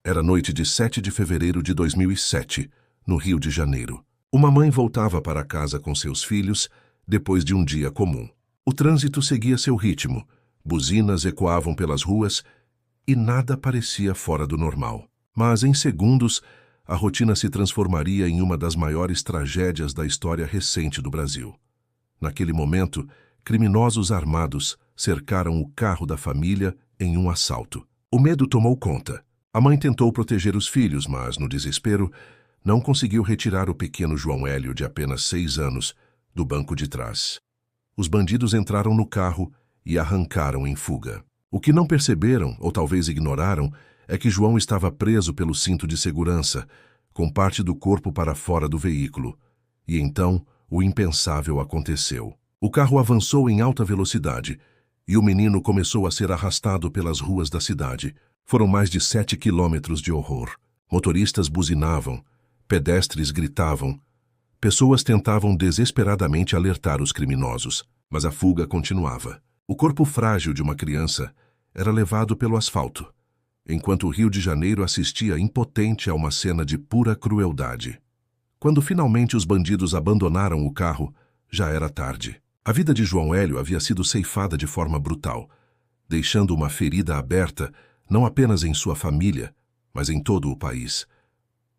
Era noite de 7 de fevereiro de 2007, no Rio de Janeiro. Uma mãe voltava para casa com seus filhos depois de um dia comum. O trânsito seguia seu ritmo, buzinas ecoavam pelas ruas e nada parecia fora do normal. Mas, em segundos, a rotina se transformaria em uma das maiores tragédias da história recente do Brasil. Naquele momento, criminosos armados cercaram o carro da família em um assalto. O medo tomou conta. A mãe tentou proteger os filhos, mas, no desespero, não conseguiu retirar o pequeno João Hélio, de apenas 6 anos, do banco de trás. Os bandidos entraram no carro e arrancaram em fuga. O que não perceberam, ou talvez ignoraram, é que João estava preso pelo cinto de segurança, com parte do corpo para fora do veículo. E então, o impensável aconteceu. O carro avançou em alta velocidade e o menino começou a ser arrastado pelas ruas da cidade. Foram mais de 7 quilômetros de horror. Motoristas buzinavam, pedestres gritavam. Pessoas tentavam desesperadamente alertar os criminosos, mas a fuga continuava. O corpo frágil de uma criança era levado pelo asfalto, enquanto o Rio de Janeiro assistia impotente a uma cena de pura crueldade. Quando finalmente os bandidos abandonaram o carro, já era tarde. A vida de João Hélio havia sido ceifada de forma brutal, deixando uma ferida aberta não apenas em sua família, mas em todo o país.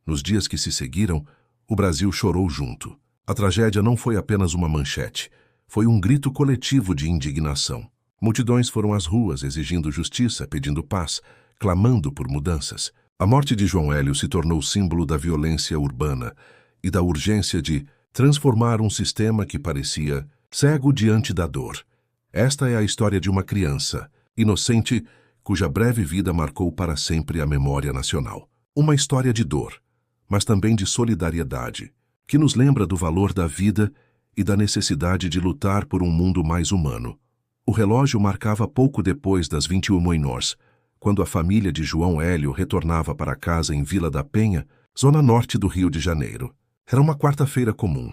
Nos dias que se seguiram, o Brasil chorou junto. A tragédia não foi apenas uma manchete, foi um grito coletivo de indignação. Multidões foram às ruas exigindo justiça, pedindo paz, clamando por mudanças. A morte de João Hélio se tornou símbolo da violência urbana e da urgência de transformar um sistema que parecia cego diante da dor. Esta é a história de uma criança, inocente, cuja breve vida marcou para sempre a memória nacional. Uma história de dor, mas também de solidariedade, que nos lembra do valor da vida e da necessidade de lutar por um mundo mais humano. O relógio marcava pouco depois das 21h, quando a família de João Hélio retornava para casa em Vila da Penha, zona norte do Rio de Janeiro. Era uma quarta-feira comum,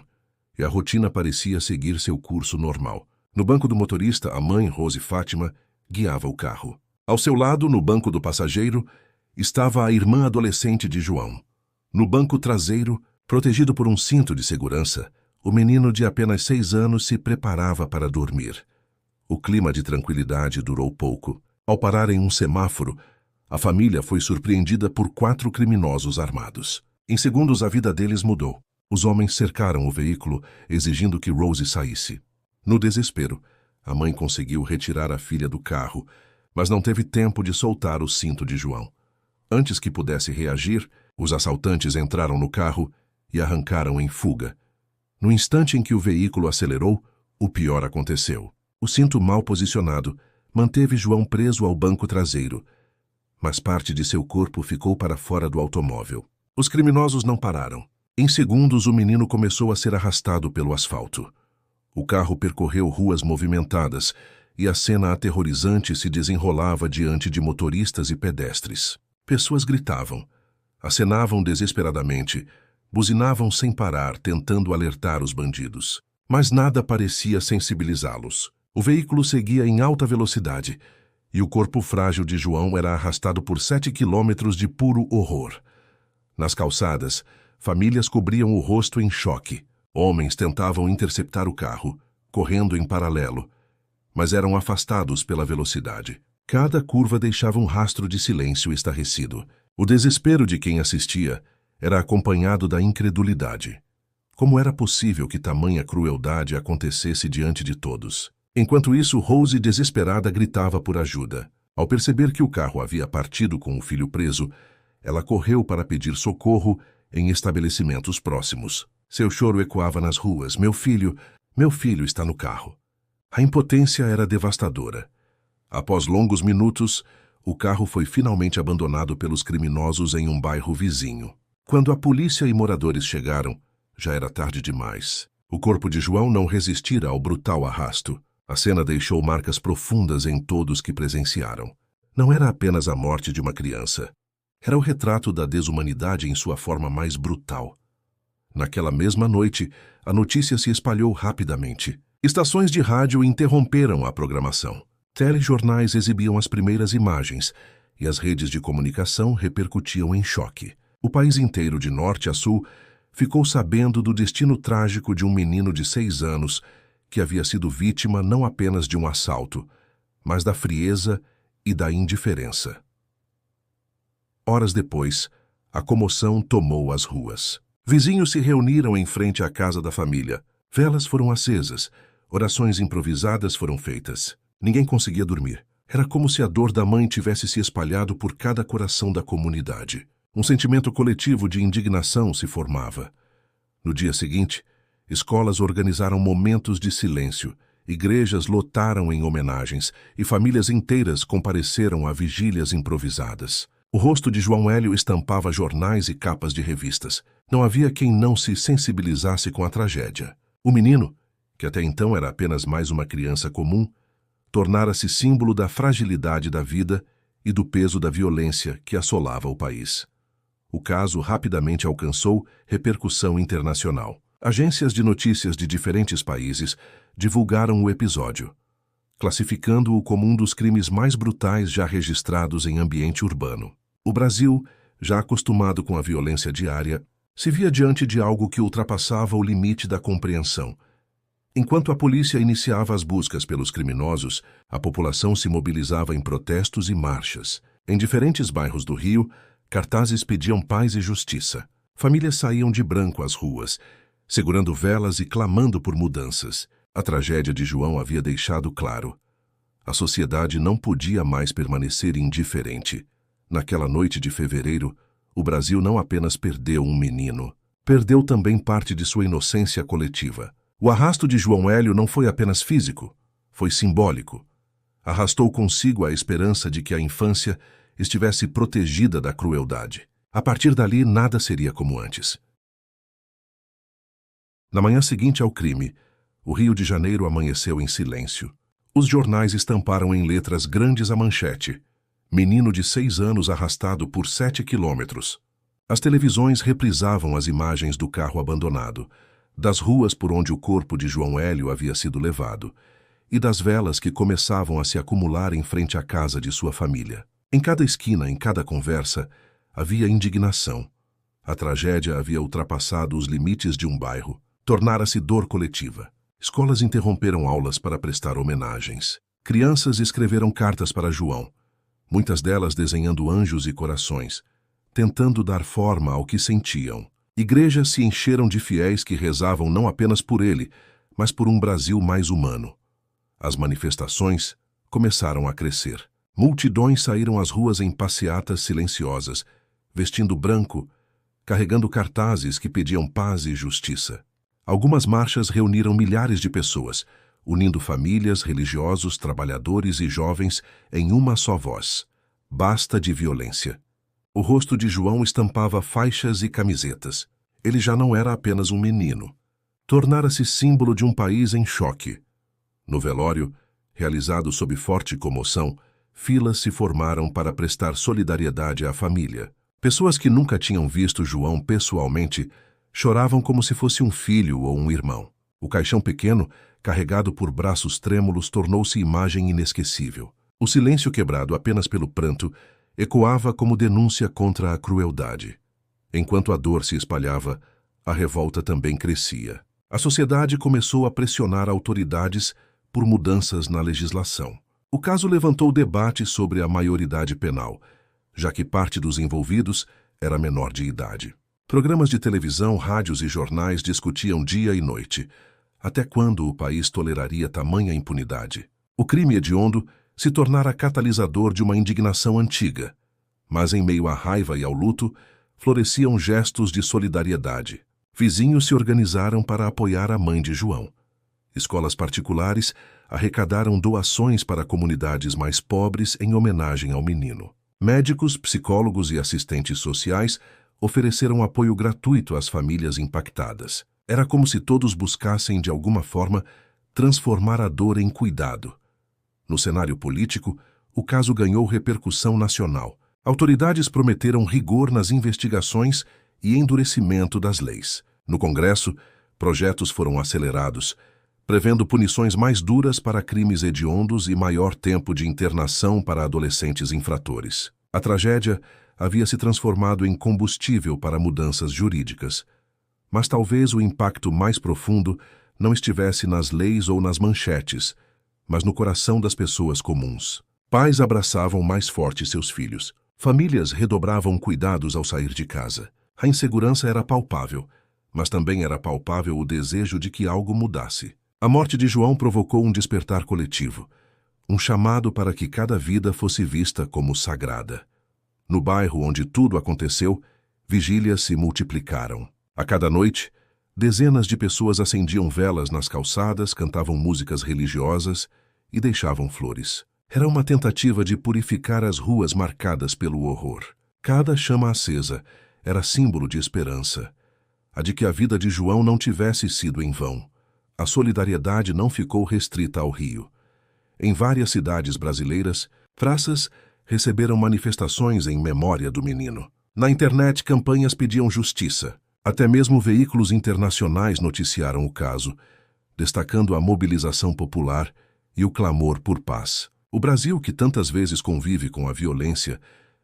e a rotina parecia seguir seu curso normal. No banco do motorista, a mãe, Rose Fátima, guiava o carro. Ao seu lado, no banco do passageiro, estava a irmã adolescente de João. No banco traseiro, protegido por um cinto de segurança, o menino de apenas 6 anos se preparava para dormir. O clima de tranquilidade durou pouco. Ao parar em um semáforo, a família foi surpreendida por 4 criminosos armados. Em segundos, a vida deles mudou. Os homens cercaram o veículo, exigindo que Rose saísse. No desespero, a mãe conseguiu retirar a filha do carro, mas não teve tempo de soltar o cinto de João. Antes que pudesse reagir, os assaltantes entraram no carro e arrancaram em fuga. No instante em que o veículo acelerou, o pior aconteceu. O cinto mal posicionado manteve João preso ao banco traseiro, mas parte de seu corpo ficou para fora do automóvel. Os criminosos não pararam. Em segundos, o menino começou a ser arrastado pelo asfalto. O carro percorreu ruas movimentadas e a cena aterrorizante se desenrolava diante de motoristas e pedestres. Pessoas gritavam, acenavam desesperadamente, buzinavam sem parar, tentando alertar os bandidos. Mas nada parecia sensibilizá-los. O veículo seguia em alta velocidade e o corpo frágil de João era arrastado por 7 quilômetros de puro horror. Nas calçadas, famílias cobriam o rosto em choque. Homens tentavam interceptar o carro, correndo em paralelo, mas eram afastados pela velocidade. Cada curva deixava um rastro de silêncio estarrecido. O desespero de quem assistia era acompanhado da incredulidade. Como era possível que tamanha crueldade acontecesse diante de todos? Enquanto isso, Rose, desesperada, gritava por ajuda. Ao perceber que o carro havia partido com o filho preso, ela correu para pedir socorro em estabelecimentos próximos. Seu choro ecoava nas ruas. Meu filho está no carro." A impotência era devastadora. Após longos minutos, o carro foi finalmente abandonado pelos criminosos em um bairro vizinho. Quando a polícia e moradores chegaram, já era tarde demais. O corpo de João não resistira ao brutal arrasto. A cena deixou marcas profundas em todos que presenciaram. Não era apenas a morte de uma criança. Era o retrato da desumanidade em sua forma mais brutal. Naquela mesma noite, a notícia se espalhou rapidamente. Estações de rádio interromperam a programação. Telejornais exibiam as primeiras imagens, e as redes de comunicação repercutiam em choque. O país inteiro, de norte a sul, ficou sabendo do destino trágico de um menino de 6 anos que havia sido vítima não apenas de um assalto, mas da frieza e da indiferença. Horas depois, a comoção tomou as ruas. Vizinhos se reuniram em frente à casa da família. Velas foram acesas, orações improvisadas foram feitas. Ninguém conseguia dormir. Era como se a dor da mãe tivesse se espalhado por cada coração da comunidade. Um sentimento coletivo de indignação se formava. No dia seguinte, escolas organizaram momentos de silêncio, igrejas lotaram em homenagens e famílias inteiras compareceram a vigílias improvisadas. O rosto de João Hélio estampava jornais e capas de revistas. Não havia quem não se sensibilizasse com a tragédia. O menino, que até então era apenas mais uma criança comum, tornara-se símbolo da fragilidade da vida e do peso da violência que assolava o país. O caso rapidamente alcançou repercussão internacional. Agências de notícias de diferentes países divulgaram o episódio, classificando-o como um dos crimes mais brutais já registrados em ambiente urbano. O Brasil, já acostumado com a violência diária, se via diante de algo que ultrapassava o limite da compreensão. Enquanto a polícia iniciava as buscas pelos criminosos, a população se mobilizava em protestos e marchas. Em diferentes bairros do Rio, cartazes pediam paz e justiça. Famílias saíam de branco às ruas, segurando velas e clamando por mudanças. A tragédia de João havia deixado claro: a sociedade não podia mais permanecer indiferente. Naquela noite de fevereiro, o Brasil não apenas perdeu um menino, perdeu também parte de sua inocência coletiva. O arrasto de João Hélio não foi apenas físico, foi simbólico. Arrastou consigo a esperança de que a infância estivesse protegida da crueldade. A partir dali, nada seria como antes. Na manhã seguinte ao crime, o Rio de Janeiro amanheceu em silêncio. Os jornais estamparam em letras grandes a manchete: menino de 6 anos arrastado por 7 quilômetros. As televisões reprisavam as imagens do carro abandonado, das ruas por onde o corpo de João Hélio havia sido levado, e das velas que começavam a se acumular em frente à casa de sua família. Em cada esquina, em cada conversa, havia indignação. A tragédia havia ultrapassado os limites de um bairro, tornara-se dor coletiva. Escolas interromperam aulas para prestar homenagens. Crianças escreveram cartas para João, muitas delas desenhando anjos e corações, tentando dar forma ao que sentiam. Igrejas se encheram de fiéis que rezavam não apenas por ele, mas por um Brasil mais humano. As manifestações começaram a crescer. Multidões saíram às ruas em passeatas silenciosas, vestindo branco, carregando cartazes que pediam paz e justiça. Algumas marchas reuniram milhares de pessoas, unindo famílias, religiosos, trabalhadores e jovens em uma só voz: basta de violência. O rosto de João estampava faixas e camisetas. Ele já não era apenas um menino. Tornara-se símbolo de um país em choque. No velório, realizado sob forte comoção, filas se formaram para prestar solidariedade à família. Pessoas que nunca tinham visto João pessoalmente choravam como se fosse um filho ou um irmão. O caixão pequeno, carregado por braços trêmulos, tornou-se imagem inesquecível. O silêncio quebrado apenas pelo pranto ecoava como denúncia contra a crueldade. Enquanto a dor se espalhava, a revolta também crescia. A sociedade começou a pressionar autoridades por mudanças na legislação. O caso levantou debate sobre a maioridade penal, já que parte dos envolvidos era menor de idade. Programas de televisão, rádios e jornais discutiam dia e noite. Até quando o país toleraria tamanha impunidade? O crime hediondo se tornara catalisador de uma indignação antiga. Mas em meio à raiva e ao luto, floresciam gestos de solidariedade. Vizinhos se organizaram para apoiar a mãe de João. Escolas particulares arrecadaram doações para comunidades mais pobres em homenagem ao menino. Médicos, psicólogos e assistentes sociais ofereceram apoio gratuito às famílias impactadas. Era como se todos buscassem, de alguma forma, transformar a dor em cuidado. No cenário político, o caso ganhou repercussão nacional. Autoridades prometeram rigor nas investigações e endurecimento das leis. No Congresso, projetos foram acelerados, prevendo punições mais duras para crimes hediondos e maior tempo de internação para adolescentes infratores. A tragédia havia se transformado em combustível para mudanças jurídicas. Mas talvez o impacto mais profundo não estivesse nas leis ou nas manchetes, mas no coração das pessoas comuns. Pais abraçavam mais forte seus filhos. Famílias redobravam cuidados ao sair de casa. A insegurança era palpável, mas também era palpável o desejo de que algo mudasse. A morte de João provocou um despertar coletivo, um chamado para que cada vida fosse vista como sagrada. No bairro onde tudo aconteceu, vigílias se multiplicaram. A cada noite, dezenas de pessoas acendiam velas nas calçadas, cantavam músicas religiosas e deixavam flores. Era uma tentativa de purificar as ruas marcadas pelo horror. Cada chama acesa era símbolo de esperança, a de que a vida de João não tivesse sido em vão. A solidariedade não ficou restrita ao Rio. Em várias cidades brasileiras, praças receberam manifestações em memória do menino. Na internet, campanhas pediam justiça. Até mesmo veículos internacionais noticiaram o caso, destacando a mobilização popular e o clamor por paz. O Brasil, que tantas vezes convive com a violência,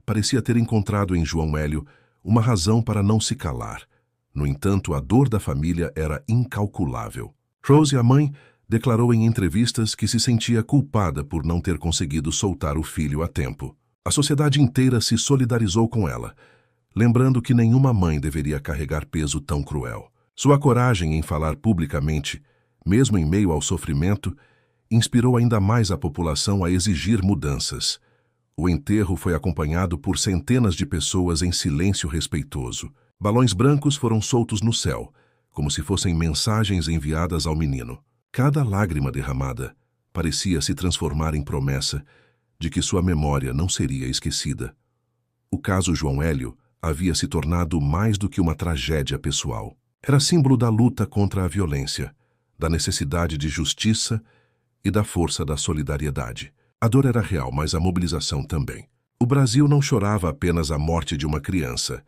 parecia ter encontrado em João Hélio uma razão para não se calar. No entanto, a dor da família era incalculável. Rose, a mãe, declarou em entrevistas que se sentia culpada por não ter conseguido soltar o filho a tempo. A sociedade inteira se solidarizou com ela, lembrando que nenhuma mãe deveria carregar peso tão cruel. Sua coragem em falar publicamente, mesmo em meio ao sofrimento, inspirou ainda mais a população a exigir mudanças. O enterro foi acompanhado por centenas de pessoas em silêncio respeitoso. Balões brancos foram soltos no céu, como se fossem mensagens enviadas ao menino. Cada lágrima derramada parecia se transformar em promessa de que sua memória não seria esquecida. O caso João Hélio havia se tornado mais do que uma tragédia pessoal. Era símbolo da luta contra a violência, da necessidade de justiça e da força da solidariedade. A dor era real, mas a mobilização também. O Brasil não chorava apenas a morte de uma criança.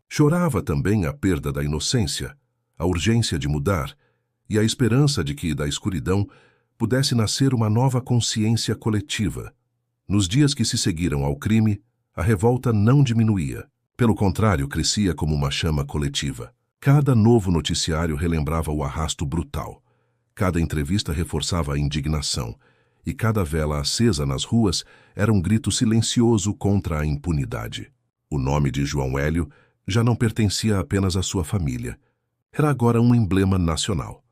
Chorava também a perda da inocência, a urgência de mudar e a esperança de que, da escuridão, pudesse nascer uma nova consciência coletiva. Nos dias que se seguiram ao crime, a revolta não diminuía. Pelo contrário, crescia como uma chama coletiva. Cada novo noticiário relembrava o arrasto brutal. Cada entrevista reforçava a indignação, e cada vela acesa nas ruas era um grito silencioso contra a impunidade. O nome de João Hélio já não pertencia apenas à sua família. Era agora um emblema nacional.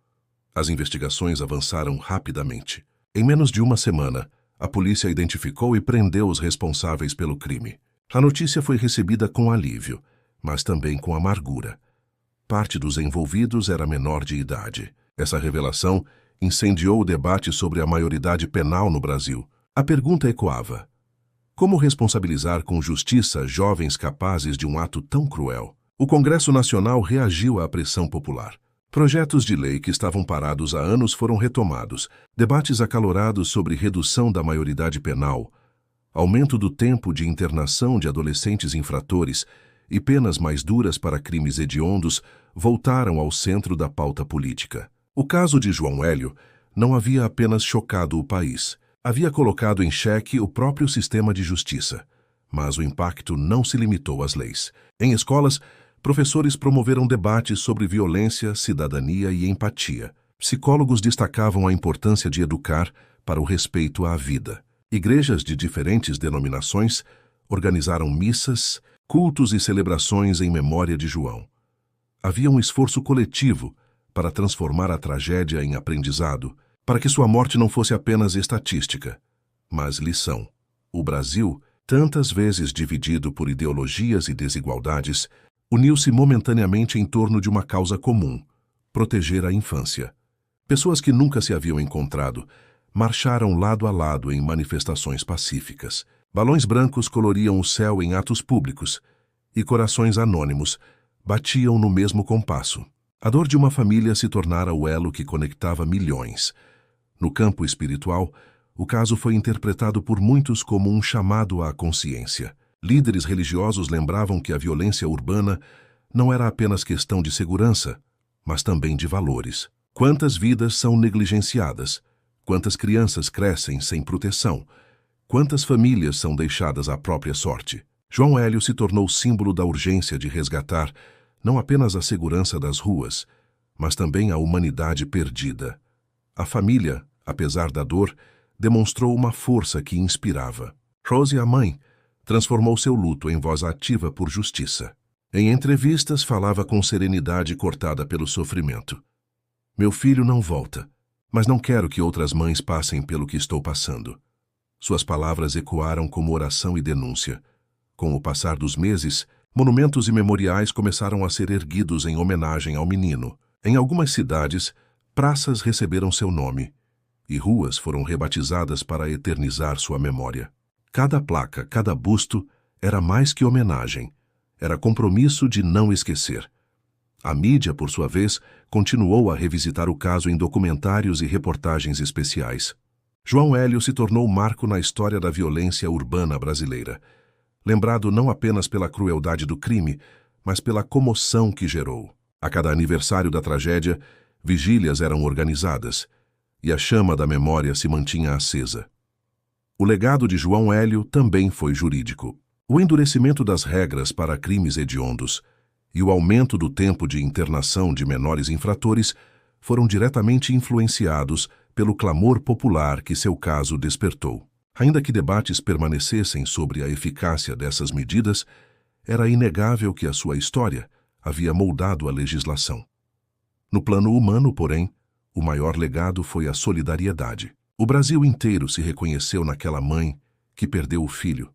As investigações avançaram rapidamente. Em menos de uma semana, a polícia identificou e prendeu os responsáveis pelo crime. A notícia foi recebida com alívio, mas também com amargura. Parte dos envolvidos era menor de idade. Essa revelação incendiou o debate sobre a maioridade penal no Brasil. A pergunta ecoava: como responsabilizar com justiça jovens capazes de um ato tão cruel? O Congresso Nacional reagiu à pressão popular. Projetos de lei que estavam parados há anos foram retomados. Debates acalorados sobre redução da maioridade penal, aumento do tempo de internação de adolescentes infratores e penas mais duras para crimes hediondos voltaram ao centro da pauta política. O caso de João Hélio não havia apenas chocado o país, havia colocado em xeque o próprio sistema de justiça. Mas o impacto não se limitou às leis. Em escolas, professores promoveram debates sobre violência, cidadania e empatia. Psicólogos destacavam a importância de educar para o respeito à vida. Igrejas de diferentes denominações organizaram missas, cultos e celebrações em memória de João. Havia um esforço coletivo para transformar a tragédia em aprendizado, para que sua morte não fosse apenas estatística, mas lição. O Brasil, tantas vezes dividido por ideologias e desigualdades, uniu-se momentaneamente em torno de uma causa comum: proteger a infância. Pessoas que nunca se haviam encontrado marcharam lado a lado em manifestações pacíficas. Balões brancos coloriam o céu em atos públicos e corações anônimos batiam no mesmo compasso. A dor de uma família se tornara o elo que conectava milhões. No campo espiritual, o caso foi interpretado por muitos como um chamado à consciência. Líderes religiosos lembravam que a violência urbana não era apenas questão de segurança, mas também de valores. Quantas vidas são negligenciadas? Quantas crianças crescem sem proteção? Quantas famílias são deixadas à própria sorte? João Hélio se tornou símbolo da urgência de resgatar não apenas a segurança das ruas, mas também a humanidade perdida. A família, apesar da dor, demonstrou uma força que inspirava. Rose, a mãe, transformou seu luto em voz ativa por justiça. Em entrevistas, falava com serenidade cortada pelo sofrimento. Meu filho não volta, mas não quero que outras mães passem pelo que estou passando. Suas palavras ecoaram como oração e denúncia. Com o passar dos meses, monumentos e memoriais começaram a ser erguidos em homenagem ao menino. Em algumas cidades, praças receberam seu nome, e ruas foram rebatizadas para eternizar sua memória. Cada placa, cada busto, era mais que homenagem. Era compromisso de não esquecer. A mídia, por sua vez, continuou a revisitar o caso em documentários e reportagens especiais. João Hélio se tornou marco na história da violência urbana brasileira, lembrado não apenas pela crueldade do crime, mas pela comoção que gerou. A cada aniversário da tragédia, vigílias eram organizadas, e a chama da memória se mantinha acesa. O legado de João Hélio também foi jurídico. O endurecimento das regras para crimes hediondos e o aumento do tempo de internação de menores infratores foram diretamente influenciados pelo clamor popular que seu caso despertou. Ainda que debates permanecessem sobre a eficácia dessas medidas, era inegável que a sua história havia moldado a legislação. No plano humano, porém, o maior legado foi a solidariedade. O Brasil inteiro se reconheceu naquela mãe que perdeu o filho,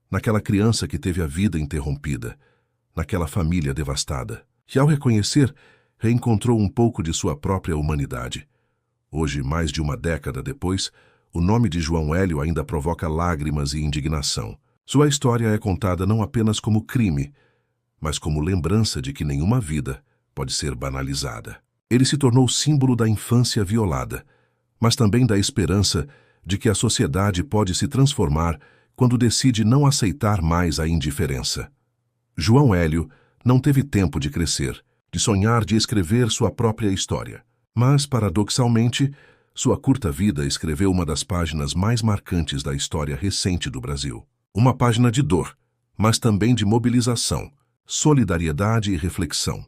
naquela criança que teve a vida interrompida, naquela família devastada. E, ao reconhecer, reencontrou um pouco de sua própria humanidade. Hoje, mais de uma década depois, o nome de João Hélio ainda provoca lágrimas e indignação. Sua história é contada não apenas como crime, mas como lembrança de que nenhuma vida pode ser banalizada. Ele se tornou símbolo da infância violada, mas também da esperança de que a sociedade pode se transformar quando decide não aceitar mais a indiferença. João Hélio não teve tempo de crescer, de sonhar, de escrever sua própria história. Mas, paradoxalmente, sua curta vida escreveu uma das páginas mais marcantes da história recente do Brasil. Uma página de dor, mas também de mobilização, solidariedade e reflexão.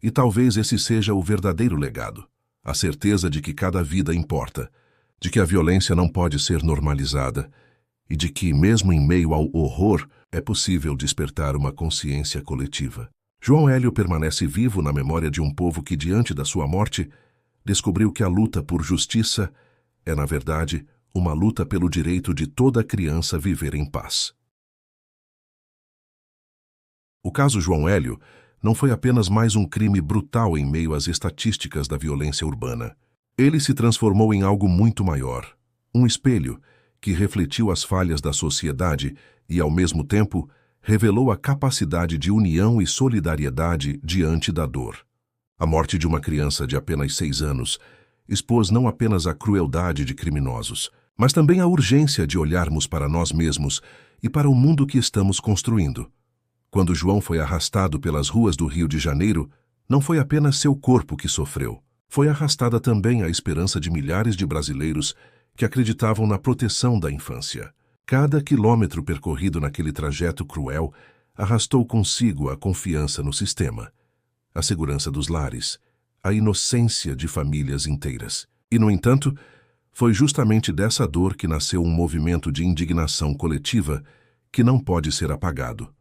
E talvez esse seja o verdadeiro legado, a certeza de que cada vida importa, de que a violência não pode ser normalizada e de que, mesmo em meio ao horror, é possível despertar uma consciência coletiva. João Hélio permanece vivo na memória de um povo que, diante da sua morte, descobriu que a luta por justiça é, na verdade, uma luta pelo direito de toda criança viver em paz. O caso João Hélio não foi apenas mais um crime brutal em meio às estatísticas da violência urbana. Ele se transformou em algo muito maior, um espelho que refletiu as falhas da sociedade e, ao mesmo tempo, revelou a capacidade de união e solidariedade diante da dor. A morte de uma criança de apenas 6 anos expôs não apenas a crueldade de criminosos, mas também a urgência de olharmos para nós mesmos e para o mundo que estamos construindo. Quando João foi arrastado pelas ruas do Rio de Janeiro, não foi apenas seu corpo que sofreu. Foi arrastada também a esperança de milhares de brasileiros que acreditavam na proteção da infância. Cada quilômetro percorrido naquele trajeto cruel arrastou consigo a confiança no sistema, a segurança dos lares, a inocência de famílias inteiras. E, no entanto, foi justamente dessa dor que nasceu um movimento de indignação coletiva que não pode ser apagado.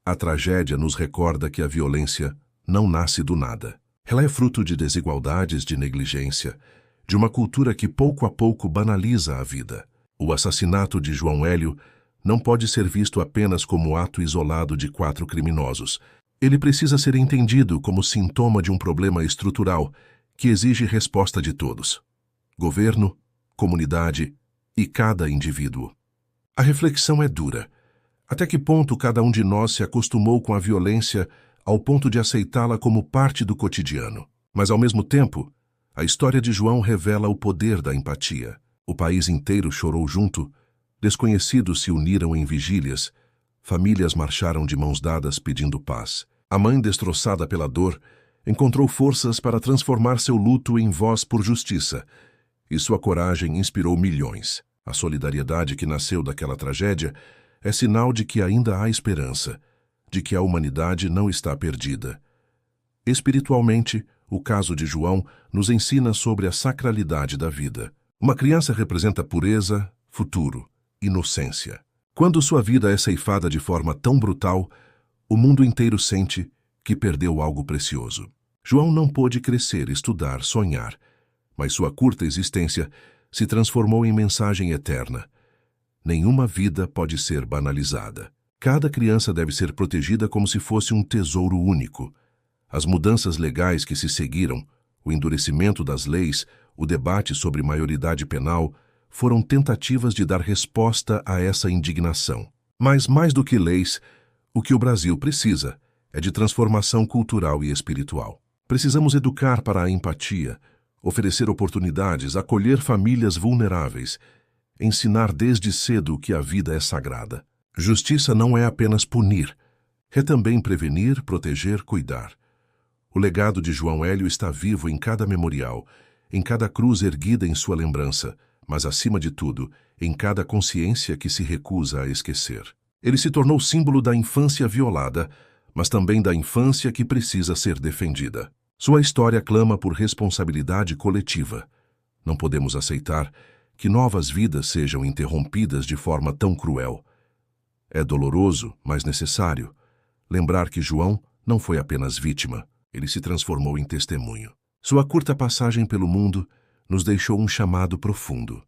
A tragédia nos recorda que a violência não nasce do nada. Ela é fruto de desigualdades, de negligência, de uma cultura que pouco a pouco banaliza a vida. O assassinato de João Hélio não pode ser visto apenas como ato isolado de 4 criminosos. Ele precisa ser entendido como sintoma de um problema estrutural que exige resposta de todos: governo, comunidade e cada indivíduo. A reflexão é dura. Até que ponto cada um de nós se acostumou com a violência ao ponto de aceitá-la como parte do cotidiano? Mas, ao mesmo tempo, a história de João revela o poder da empatia. O país inteiro chorou junto, desconhecidos se uniram em vigílias, famílias marcharam de mãos dadas pedindo paz. A mãe, destroçada pela dor, encontrou forças para transformar seu luto em voz por justiça, e sua coragem inspirou milhões. A solidariedade que nasceu daquela tragédia é sinal de que ainda há esperança, de que a humanidade não está perdida. Espiritualmente, o caso de João nos ensina sobre a sacralidade da vida. Uma criança representa pureza, futuro, inocência. Quando sua vida é ceifada de forma tão brutal, o mundo inteiro sente que perdeu algo precioso. João não pôde crescer, estudar, sonhar, mas sua curta existência se transformou em mensagem eterna. Nenhuma vida pode ser banalizada. Cada criança deve ser protegida como se fosse um tesouro único. As mudanças legais que se seguiram, o endurecimento das leis, o debate sobre maioridade penal, foram tentativas de dar resposta a essa indignação. Mas, mais do que leis, o que o Brasil precisa é de transformação cultural e espiritual. Precisamos educar para a empatia, oferecer oportunidades, acolher famílias vulneráveis, ensinar desde cedo que a vida é sagrada. Justiça não é apenas punir, é também prevenir, proteger, cuidar. O legado de João Hélio está vivo em cada memorial, em cada cruz erguida em sua lembrança, mas, acima de tudo, em cada consciência que se recusa a esquecer. Ele se tornou símbolo da infância violada, mas também da infância que precisa ser defendida. Sua história clama por responsabilidade coletiva. Não podemos aceitar que novas vidas sejam interrompidas de forma tão cruel. É doloroso, mas necessário, lembrar que João não foi apenas vítima, ele se transformou em testemunho. Sua curta passagem pelo mundo nos deixou um chamado profundo: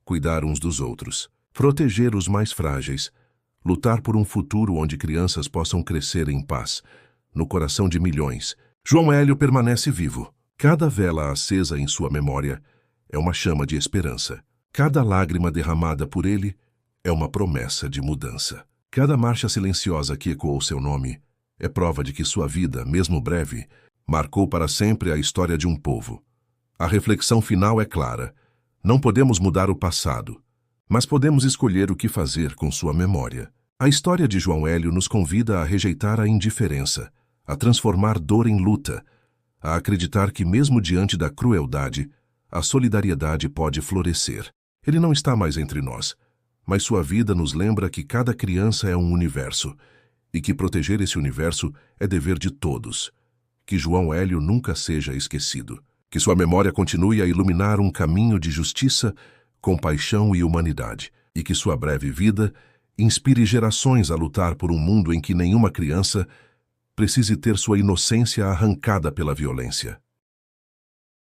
cuidar uns dos outros, proteger os mais frágeis, lutar por um futuro onde crianças possam crescer em paz, no coração de milhões. João Hélio permanece vivo. Cada vela acesa em sua memória é uma chama de esperança. Cada lágrima derramada por ele é uma promessa de mudança. Cada marcha silenciosa que ecoou seu nome é prova de que sua vida, mesmo breve, marcou para sempre a história de um povo. A reflexão final é clara. Não podemos mudar o passado, mas podemos escolher o que fazer com sua memória. A história de João Hélio nos convida a rejeitar a indiferença, a transformar dor em luta, a acreditar que, mesmo diante da crueldade, a solidariedade pode florescer. Ele não está mais entre nós, mas sua vida nos lembra que cada criança é um universo, e que proteger esse universo é dever de todos. Que João Hélio nunca seja esquecido. Que sua memória continue a iluminar um caminho de justiça, compaixão e humanidade. E que sua breve vida inspire gerações a lutar por um mundo em que nenhuma criança precise ter sua inocência arrancada pela violência.